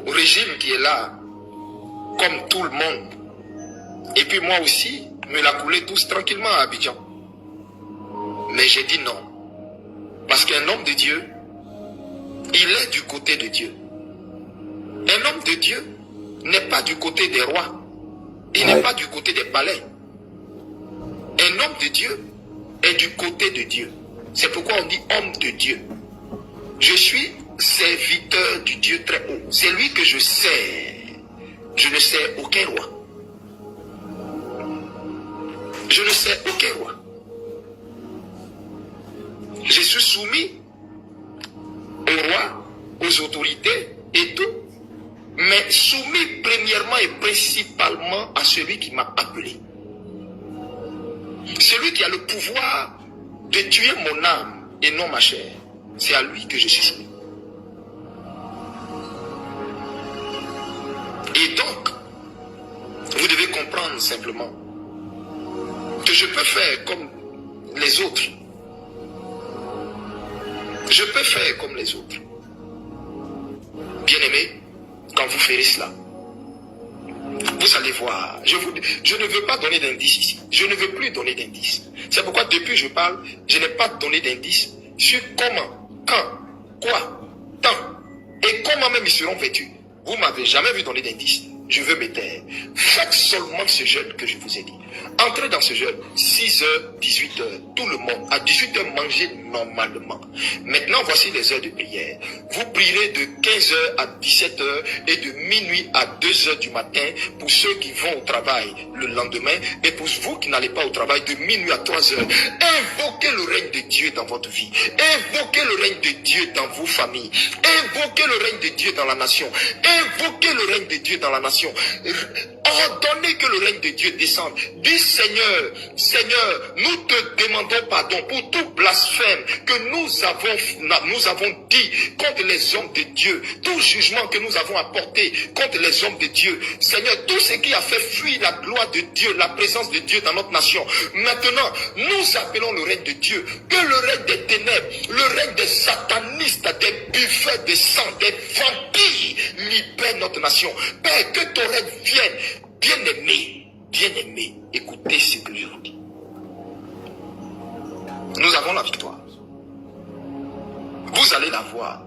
Speaker 2: au régime qui est là, comme tout le monde. Et puis moi aussi, me la couler tous tranquillement à Abidjan. Mais j'ai dit non. Parce qu'un homme de Dieu, il est du côté de Dieu. Un homme de Dieu n'est pas du côté des rois. Il n'est pas du côté des palais. Un homme de Dieu est du côté de Dieu. C'est pourquoi on dit homme de Dieu. Je suis serviteur du Dieu très haut. C'est lui que je sers. Je ne sers aucun roi. Je ne sers aucun roi. Je suis soumis au roi, aux autorités et tout. Mais soumis premièrement et principalement à celui qui m'a appelé. Celui qui a le pouvoir de tuer mon âme et non ma chair. C'est à lui que je suis soumis. Et donc, vous devez comprendre simplement que je peux faire comme les autres. Je peux faire comme les autres. Bien-aimés, quand vous ferez cela, vous allez voir. Je ne veux pas donner d'indices ici. Je ne veux plus donner d'indices. C'est pourquoi depuis que je parle, je n'ai pas donné d'indices sur comment, quand, quoi, quand et comment même ils seront vêtus. Vous ne m'avez jamais vu donner d'indices. Je veux me taire. Faites seulement ce jeûne que je vous ai dit. Entrez dans ce jeûne, 6h, 18h, tout le monde. À 18h, mangez normalement. Maintenant, voici les heures de prière. Vous prierez de 15h à 17h et de minuit à 2h du matin pour ceux qui vont au travail le lendemain et pour vous qui n'allez pas au travail de minuit à 3h. Invoquez le règne de Dieu dans votre vie. Invoquez le règne de Dieu dans vos familles. Invoquez le règne de Dieu dans la nation. Invoquez le règne de Dieu dans la nation. Ordonnez que le règne de Dieu descende. Dis Seigneur, Seigneur, nous te demandons pardon pour tout blasphème que nous avons dit contre les hommes de Dieu, tout jugement que nous avons apporté contre les hommes de Dieu. Seigneur, tout ce qui a fait fuir la gloire de Dieu, la présence de Dieu dans notre nation. Maintenant, nous appelons le règne de Dieu, que le règne des ténèbres, le règne des satanistes, des buffeurs de sang, des vampires libère notre nation. Père, que ton règne vienne. Bien-aimé, écoutez ce que je vous dis. Nous avons la victoire. Vous allez la voir.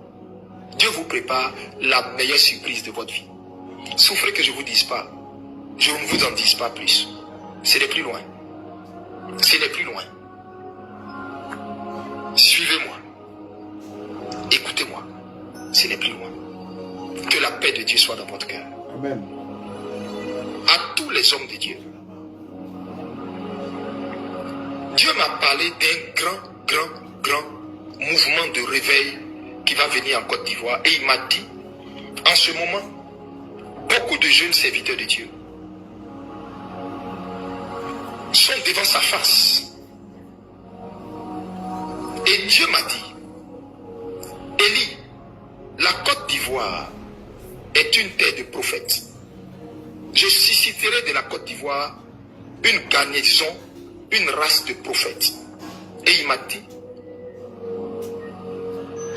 Speaker 2: Dieu vous prépare la meilleure surprise de votre vie. Souffrez que je ne vous dise pas. Je ne vous en dise pas plus. C'est les plus loin. C'est les plus loin. Suivez-moi. Écoutez-moi. C'est les plus loin. Que la paix de Dieu soit dans votre cœur.
Speaker 1: Amen.
Speaker 2: À tous les hommes de Dieu. Dieu m'a parlé d'un grand mouvement de réveil qui va venir en Côte d'Ivoire. Et il m'a dit, en ce moment, beaucoup de jeunes serviteurs de Dieu sont devant sa face. Et Dieu m'a dit, Élie, la Côte d'Ivoire est une terre de prophètes. Je susciterai de la Côte d'Ivoire une garnison, une race de prophètes. Et il m'a dit,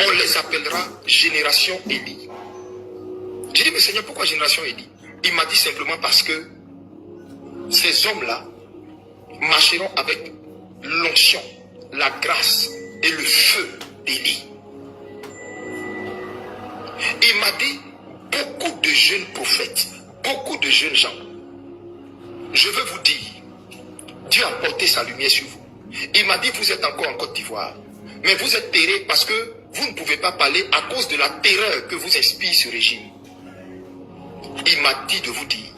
Speaker 2: on les appellera génération Élie. J'ai dit, mais Seigneur, pourquoi génération Élie? Il m'a dit simplement parce que ces hommes-là marcheront avec l'onction, la grâce et le feu d'Élie. Il m'a dit, beaucoup de jeunes prophètes, beaucoup de jeunes gens, je veux vous dire, Dieu a porté sa lumière sur vous. Il m'a dit, vous êtes encore en Côte d'Ivoire, mais vous êtes terrés parce que vous ne pouvez pas parler à cause de la terreur que vous inspire ce régime. Il m'a dit de vous dire,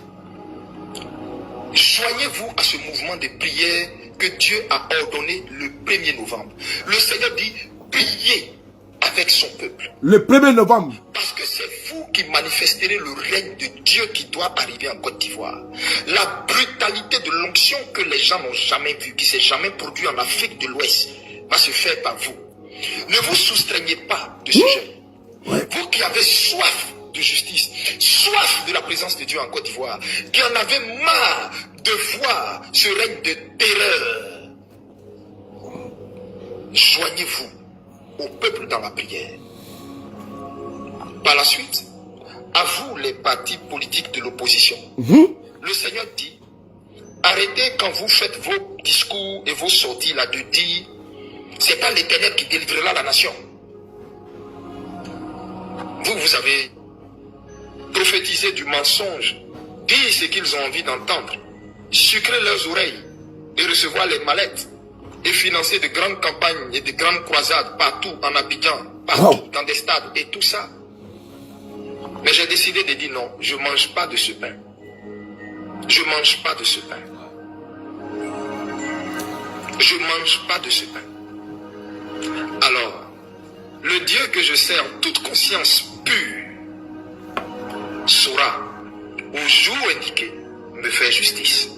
Speaker 2: joignez-vous à ce mouvement de prière que Dieu a ordonné le 1er novembre. Le Seigneur dit, priez avec son peuple.
Speaker 1: Le 1er novembre.
Speaker 2: Parce que c'est vous qui manifesterez le règne de Dieu qui doit arriver en Côte d'Ivoire. La brutalité de l'onction que les gens n'ont jamais vue, qui ne s'est jamais produite en Afrique de l'Ouest, va se faire par vous. Ne vous soustraignez pas de ce jeûne. Vous qui avez soif de justice, soif de la présence de Dieu en Côte d'Ivoire, qui en avez marre de voir ce règne de terreur, joignez-vous au peuple dans la prière. Par la suite, à vous les partis politiques de l'opposition, le Seigneur dit, arrêtez quand vous faites vos discours et vos sorties là de dire, c'est pas l'Éternel qui délivrera la nation. Vous avez prophétisé du mensonge, dire ce qu'ils ont envie d'entendre, sucrer leurs oreilles et recevoir les mallettes et financer de grandes campagnes et de grandes croisades partout en Abidjan, partout dans des stades et tout ça. Mais j'ai décidé de dire non, je ne mange pas de ce pain. Je ne mange pas de ce pain. Je ne mange pas de ce pain. Alors, le Dieu que je sers en toute conscience pure saura, au jour indiqué, me faire justice.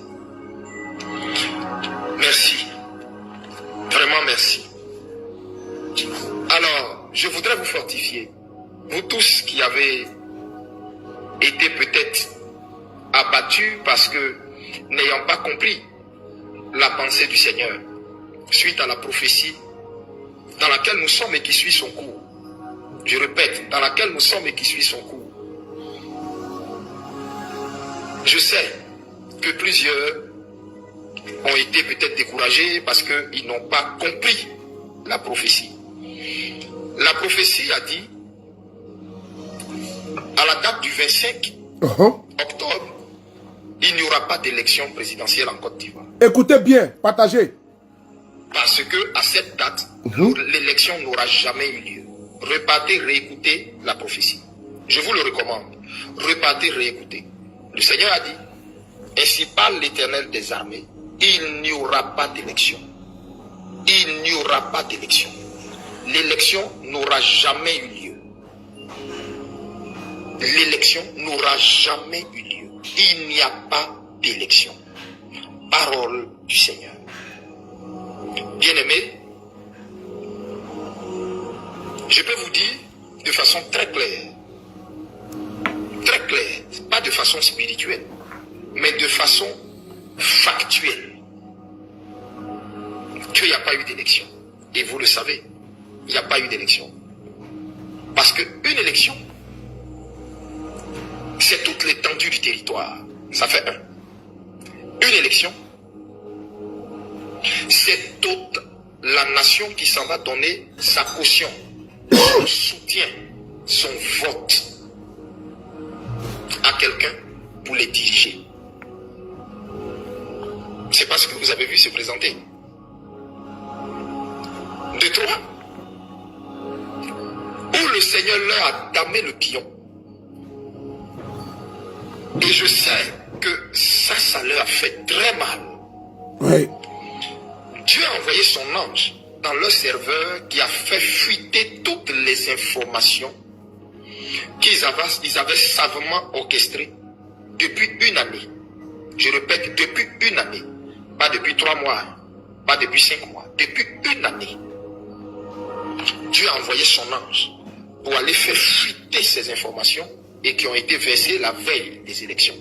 Speaker 2: Merci. Vraiment merci. Alors, je voudrais vous fortifier. Vous tous qui avez été peut-être abattus parce que, n'ayant pas compris la pensée du Seigneur suite à la prophétie dans laquelle nous sommes et qui suit son cours. Je répète, dans laquelle nous sommes et qui suit son cours. Je sais que plusieurs ont été peut-être découragés parce qu'ils n'ont pas compris la prophétie. La prophétie a dit, à la date du 25 octobre, il n'y aura pas d'élection présidentielle en Côte d'Ivoire.
Speaker 1: Écoutez bien, partagez.
Speaker 2: Parce que à cette date, l'élection n'aura jamais eu lieu. Repartez, réécoutez la prophétie. Je vous le recommande. Repartez, réécoutez. Le Seigneur a dit, ainsi parle l'Éternel des armées, il n'y aura pas d'élection. Il n'y aura pas d'élection. L'élection n'aura jamais eu lieu. L'élection n'aura jamais eu lieu. Il n'y a pas d'élection. Parole du Seigneur. Bien-aimés, je peux vous dire de façon très claire, pas de façon spirituelle, mais de façon factuelle, qu'il n'y a pas eu d'élection. Et vous le savez, il n'y a pas eu d'élection. Parce qu'une élection, c'est toute l'étendue du territoire. Ça fait un. Une élection, c'est toute la nation qui s'en va donner sa caution, son soutien, son vote à quelqu'un pour les diriger. C'est pas ce que vous avez vu se présenter. De trois, où le Seigneur leur a damé le pion. Et je sais que ça leur a fait très mal.
Speaker 1: Oui.
Speaker 2: Dieu a envoyé son ange dans leur serveur qui a fait fuiter toutes les informations qu'ils avaient savamment orchestrées depuis une année. Je répète, depuis une année. Pas depuis 3 mois, pas depuis 5 mois, depuis une année. Dieu a envoyé son ange pour aller faire fuiter ces informations et qui ont été versées la veille des élections.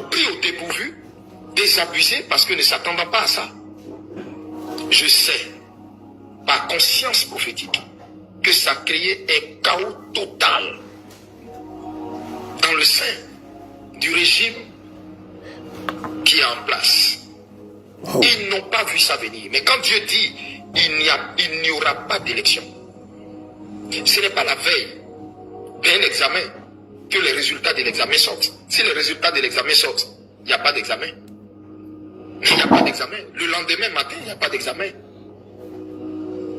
Speaker 2: Pris au dépourvu, désabusés parce que ne s'attendant pas à ça. Je sais, par conscience prophétique, que ça créait un chaos total dans le sein du régime qui est en place. Ils n'ont pas vu ça venir. Mais quand Dieu dit il n'y aura pas d'élection, ce n'est pas la veille d'un examen que les résultats de l'examen sortent. Si les résultats de l'examen sortent, il n'y a pas d'examen. Il n'y a pas d'examen. Le lendemain matin, il n'y a pas d'examen.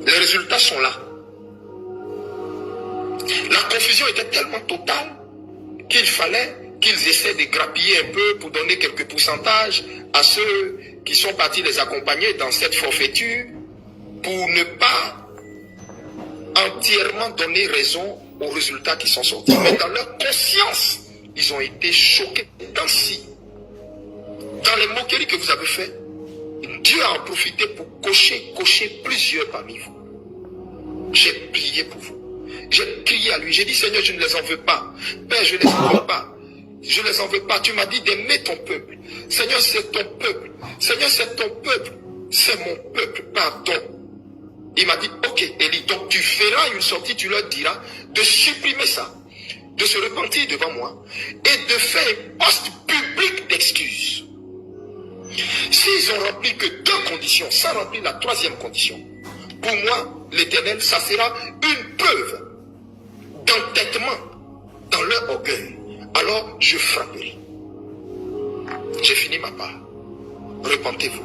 Speaker 2: Les résultats sont là. La confusion était tellement totale qu'il fallait qu'ils essaient de grappiller un peu pour donner quelques pourcentages à ceux qui sont partis les accompagner dans cette forfaiture pour ne pas entièrement donner raison aux résultats qui sont sortis. Mais dans leur conscience, ils ont été choqués. Dans les moqueries que vous avez faites, Dieu a en profité pour cocher plusieurs parmi vous. J'ai prié pour vous. J'ai crié à lui. J'ai dit, Seigneur, je ne les en veux pas. Père, je ne les en veux pas. Je ne les en veux pas. Tu m'as dit d'aimer ton peuple. Seigneur, c'est ton peuple. Seigneur, c'est ton peuple. C'est mon peuple. Pardon. Il m'a dit, ok, Élie, donc tu feras une sortie, tu leur diras de supprimer ça, de se repentir devant moi et de faire un poste public d'excuses. S'ils ont rempli que 2 conditions, sans remplir la 3e condition, pour moi, l'Éternel, ça sera une preuve d'entêtement dans leur orgueil. Alors, je frapperai. J'ai fini ma part. Repentez-vous.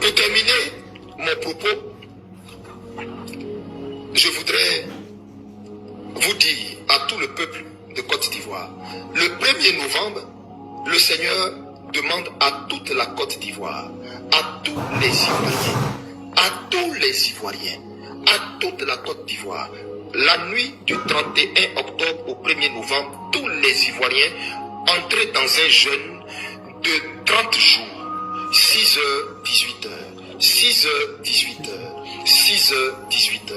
Speaker 2: Pour terminer mon propos, je voudrais vous dire à tout le peuple de Côte d'Ivoire, le 1er novembre, le Seigneur demande à toute la Côte d'Ivoire, à tous les Ivoiriens, à toute la Côte d'Ivoire, la nuit du 31 octobre au 1er novembre, tous les Ivoiriens entrent dans un jeûne de 30 jours, 6h, 18h, 6h, 18h, 6h, 18h.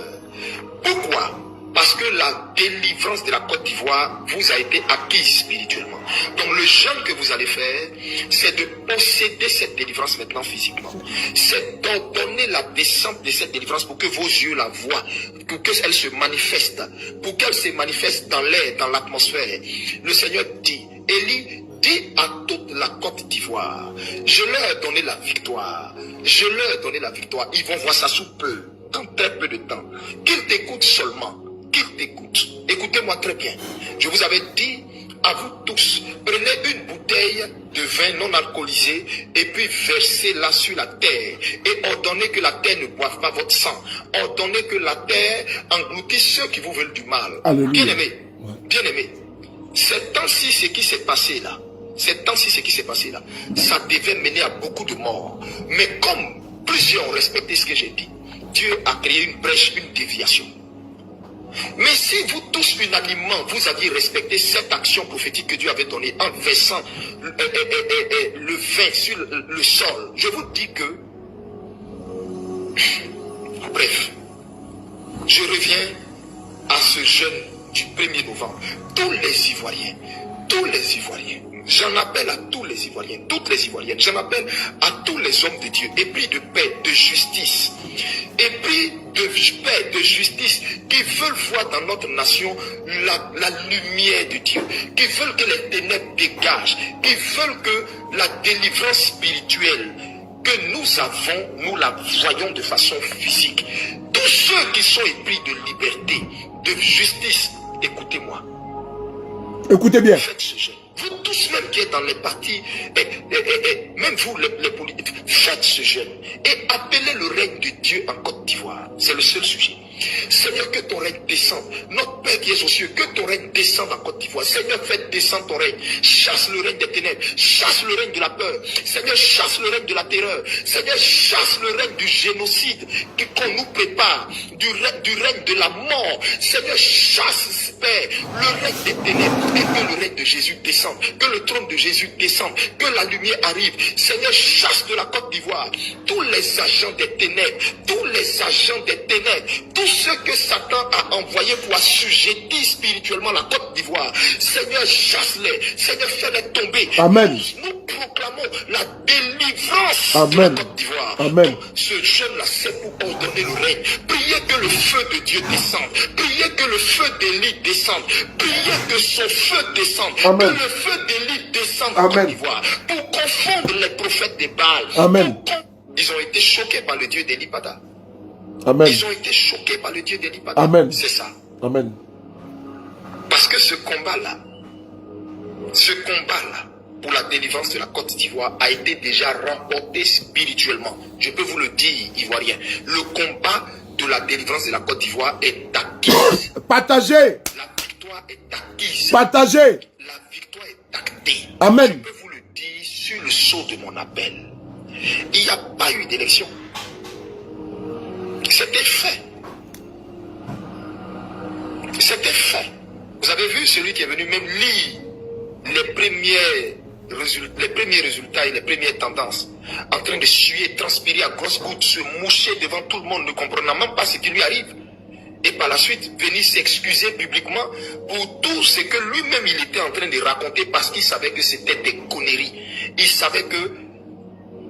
Speaker 2: Pourquoi? Parce que que la délivrance de la Côte d'Ivoire vous a été acquise spirituellement. Donc le jeûne que vous allez faire, c'est de posséder cette délivrance maintenant physiquement. C'est d'ordonner la descente de cette délivrance pour que vos yeux la voient, pour qu'elle se manifeste, pour qu'elle se manifeste dans l'air, dans l'atmosphère. Le Seigneur dit, Élie, dis à toute la Côte d'Ivoire, je leur ai donné la victoire. Je leur ai donné la victoire. Ils vont voir ça sous peu, dans très peu de temps. Qu'ils t'écoutent seulement. Qu'ils t'écoutent. Écoutez-moi très bien. Je vous avais dit à vous tous, prenez une bouteille de vin non alcoolisé et puis versez-la sur la terre et ordonnez que la terre ne boive pas votre sang. Ordonnez que la terre engloutisse ceux qui vous veulent du mal. Bien-aimés, bien-aimés, ces temps-ci, ce qui s'est passé là, ça devait mener à beaucoup de morts. Mais comme plusieurs ont respecté ce que j'ai dit, Dieu a créé une brèche, une déviation. Mais si vous tous unanimement, vous aviez respecté cette action prophétique que Dieu avait donnée en versant le vin sur le sol, je vous dis que, bref, je reviens à ce jeûne du 1er novembre. Tous les Ivoiriens, j'en appelle à tous les Ivoiriens, toutes les Ivoiriennes, j'en appelle à tous les hommes de Dieu, épris de paix, de justice, épris de paix, de justice, qui veulent voir dans notre nation la lumière de Dieu, qui veulent que les ténèbres dégagent, qui veulent que la délivrance spirituelle que nous avons, nous la voyons de façon physique. Tous ceux qui sont épris de liberté, de justice, écoutez-moi.
Speaker 1: Écoutez bien.
Speaker 2: Faites ce jeûne. Vous tous même qui êtes dans les partis, même vous les politiques, faites ce jeûne et appelez le règne de Dieu en Côte d'Ivoire. C'est le seul sujet. Seigneur, que ton règne descende. Notre Père qui est aux cieux, que ton règne descende en Côte d'Ivoire. Seigneur, fais descendre ton règne. Chasse le règne des ténèbres. Chasse le règne de la peur. Seigneur, chasse le règne de la terreur. Seigneur, chasse le règne du génocide qu'on nous prépare. Du règne de la mort. Seigneur, chasse, Père, le règne des ténèbres. Et que le règne de Jésus descende. Que le trône de Jésus descende. Que la lumière arrive. Seigneur, chasse de la Côte d'Ivoire tous les agents des ténèbres. Tous les agents des ténèbres. Tous ceux que Satan a envoyés pour assujettir spirituellement la Côte d'Ivoire. Seigneur, chasse-les. Seigneur, fais-les tomber.
Speaker 1: Amen.
Speaker 2: Nous proclamons la délivrance
Speaker 1: Amen.
Speaker 2: de la Côte d'Ivoire.
Speaker 1: Amen.
Speaker 2: Donc, ce jeûne-là, c'est pour ordonner le règne. Priez que le feu de Dieu descende. Priez que le feu d'Élie descende. Priez que son feu descende.
Speaker 1: Amen.
Speaker 2: Que le feu d'Élie descende en
Speaker 1: Amen.
Speaker 2: Côte d'Ivoire. Pour confondre les prophètes des Baals.
Speaker 1: Amen.
Speaker 2: Ils ont été choqués par le Dieu d'Élie Pada.
Speaker 1: Amen.
Speaker 2: Ils ont été choqués par le Dieu d'Élie Pada.
Speaker 1: Amen.
Speaker 2: C'est ça.
Speaker 1: Amen.
Speaker 2: Parce que ce combat-là, pour la délivrance de la Côte d'Ivoire a été déjà remporté spirituellement. Je peux vous le dire, Ivoiriens. Le combat de la délivrance de la Côte d'Ivoire est acquise.
Speaker 1: Partagez.
Speaker 2: La victoire est acquise.
Speaker 1: Partagez.
Speaker 2: La victoire est actée.
Speaker 1: Amen.
Speaker 2: Je peux vous le dire sur le sceau de mon appel. Il n'y a pas eu d'élection. C'était fait. C'était fait. Vous avez vu celui qui est venu même lire les premiers résultats et les premières tendances, en train de suer, transpirer à grosses gouttes, se moucher devant tout le monde, ne comprenant même pas ce qui lui arrive. Et par la suite, venir s'excuser publiquement pour tout ce que lui-même il était en train de raconter parce qu'il savait que c'était des conneries. Il savait que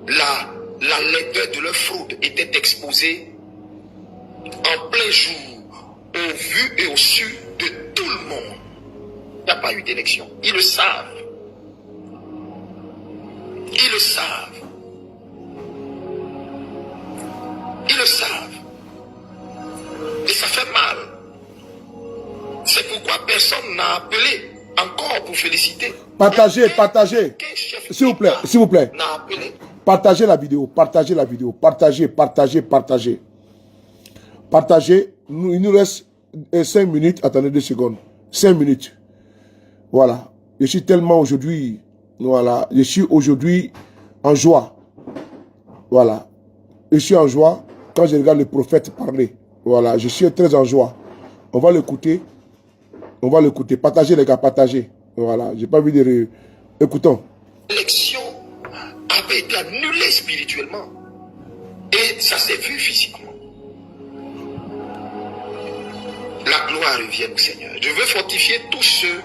Speaker 2: la laideur de leur fraude était exposée en plein jour, au vu et au su de tout le monde. Il n'y a pas eu d'élection. Ils le savent. Ils le savent. Ils le savent. Et ça fait mal. C'est pourquoi personne n'a appelé encore pour féliciter.
Speaker 1: Partagez, partagez. S'il vous plaît, s'il vous plaît.
Speaker 2: N'a appelé.
Speaker 1: Partagez la vidéo, partagez la vidéo. Partagez, partagez, partagez. Partagez. Il nous reste 5 minutes. Attendez 2 secondes. 5 minutes. Voilà. Je suis tellement aujourd'hui... Voilà. Je suis aujourd'hui en joie. Voilà. Je suis en joie quand je regarde le prophète parler. Voilà. Je suis très en joie. On va l'écouter. On va l'écouter. Partagez les gars, partagez. Voilà. J'ai pas envie de... Écoutons.
Speaker 2: L'élection avait été annulée spirituellement. Et ça s'est vu physiquement. la gloire revienne au Seigneur. Je veux fortifier tous ceux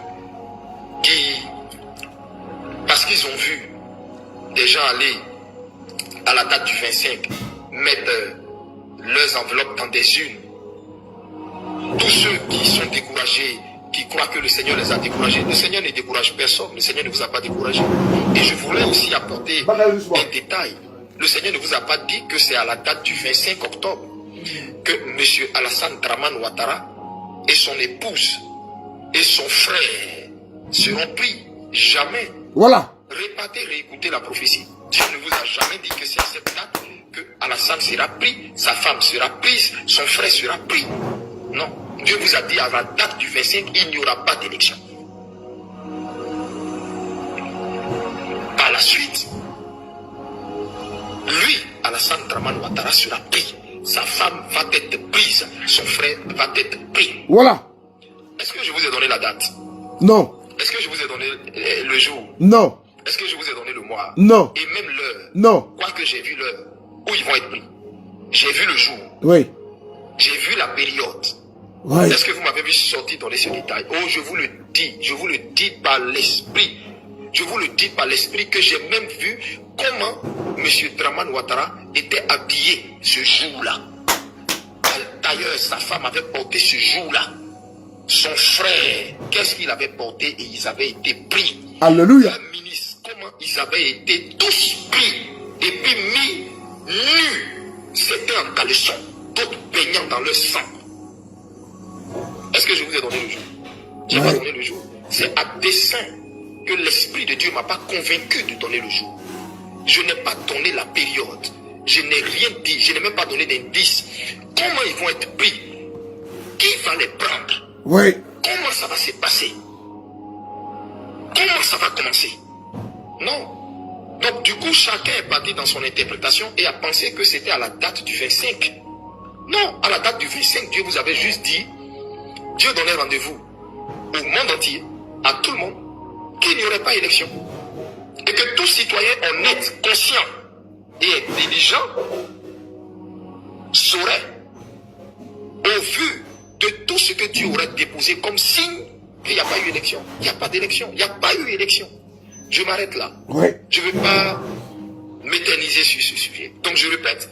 Speaker 2: qui, parce qu'ils ont vu des gens aller à la date du 25, mettre leurs enveloppes dans des urnes. Tous ceux qui sont découragés, qui croient que le Seigneur les a découragés. Le Seigneur ne décourage personne. Le Seigneur ne vous a pas découragé. Et je voulais aussi apporter un détail. Le Seigneur ne vous a pas dit que c'est à la date du 25 octobre que M. Alassane Dramane Ouattara et son épouse et son frère seront pris. Jamais.
Speaker 1: Voilà.
Speaker 2: Répétez, réécoutez la prophétie. Dieu ne vous a jamais dit que c'est à cette date que Alassane sera pris, sa femme sera prise, son frère sera pris. Non. Dieu vous a dit à la date du 25, il n'y aura pas d'élection. Par la suite, lui, Alassane Dramane Ouattara sera pris. Sa femme va être prise. Son frère va être pris.
Speaker 1: Voilà.
Speaker 2: Est-ce que je vous ai donné la date?
Speaker 1: Non.
Speaker 2: Est-ce que je vous ai donné le jour?
Speaker 1: Non.
Speaker 2: Est-ce que je vous ai donné le mois?
Speaker 1: Non.
Speaker 2: Et même l'heure?
Speaker 1: Non.
Speaker 2: Quoique j'ai vu l'heure où ils vont être pris. J'ai vu le jour.
Speaker 1: Oui.
Speaker 2: J'ai vu la période.
Speaker 1: Oui.
Speaker 2: Est-ce que vous m'avez vu sortir dans ce détail? Oh, je vous le dis par l'esprit. Je vous le dis par l'esprit que j'ai même vu comment M. Dramane Ouattara était habillé ce jour-là. D'ailleurs, sa femme avait porté ce jour-là. Son frère, qu'est-ce qu'il avait porté et ils avaient été pris.
Speaker 1: Alléluia.
Speaker 2: La ministre, comment ils avaient été tous pris et puis mis nus. C'était en caleçon, d'autres baignant dans le sang. Est-ce que je vous ai donné le jour? Je n'ai pas donné le jour. C'est à dessein que l'Esprit de Dieu ne m'a pas convaincu de donner le jour. Je n'ai pas donné la période. Je n'ai rien dit. Je n'ai même pas donné d'indice. Comment ils vont être pris? Qui va les prendre?
Speaker 1: Oui.
Speaker 2: Comment ça va se passer? Comment ça va commencer? Non. Donc du coup, chacun est parti dans son interprétation et a pensé que c'était à la date du 25. Non, à la date du 25, Dieu vous avait juste dit, Dieu donnait rendez-vous au monde entier, à tout le monde, qu'il n'y aurait pas élection. Et que tout citoyen honnête, conscient et intelligent saurait, au vu de tout ce que Dieu aurait déposé comme signe, qu'il n'y a pas eu élection. Il n'y a pas d'élection. Il n'y a pas eu élection. Je m'arrête là.
Speaker 1: Oui.
Speaker 2: Je ne veux pas m'éterniser sur ce sujet. Donc je répète,